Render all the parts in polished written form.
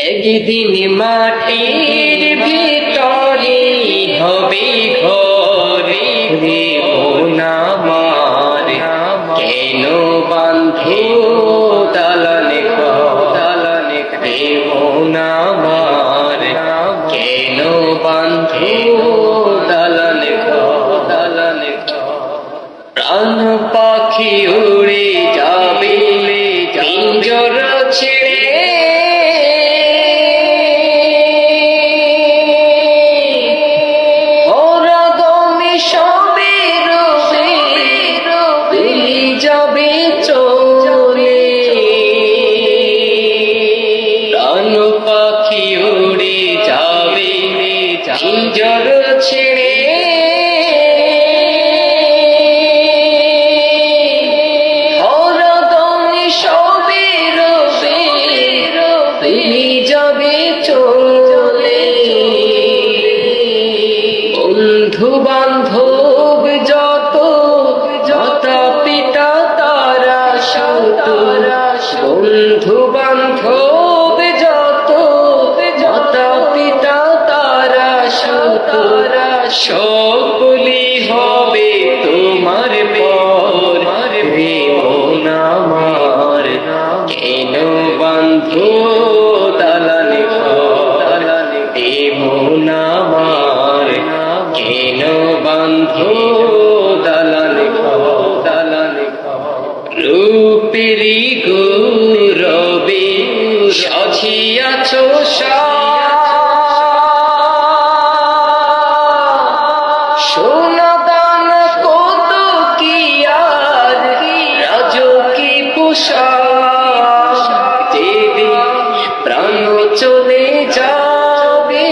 একদিন মাটির ভিতরে হবে ঘরে আমার কেন বান্ধে দালানে দালানে আমার কেন বান্ধে দালানে দালানে প্রাণ পাখি উড়ে যাবে পিঞ্জর ছেড়ে যাবে চলে প্রাণ পাখি উড়ে যাবে পিঞ্জর ছেড়ে হরদমে সবে রবে তুমি যাবে চলে বন্ধু বান্ধব যত মাতা পিতা তারা বন্ধু বান্ধব যত মাতা পিতা তারা সকলি হবে তোমার পর মন আমার কেন বান্ধো দালানে দালানে মন আমার কেন বান্ধো দালানে দালানে রূপেরি গৌরবে সাজিয়াছ সোনা দানা কত কি আর রাজকী পোশাক যেদিন প্রাণ চলে যাবে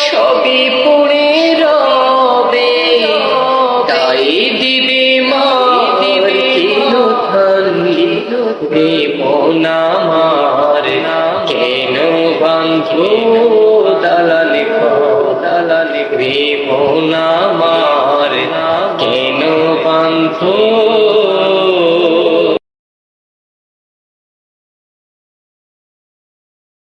সবই পুড়ে রবে তাই দিবে মা মন আমার কেন বান্ধো দালানে দালানে মন আমার কেন বান্ধো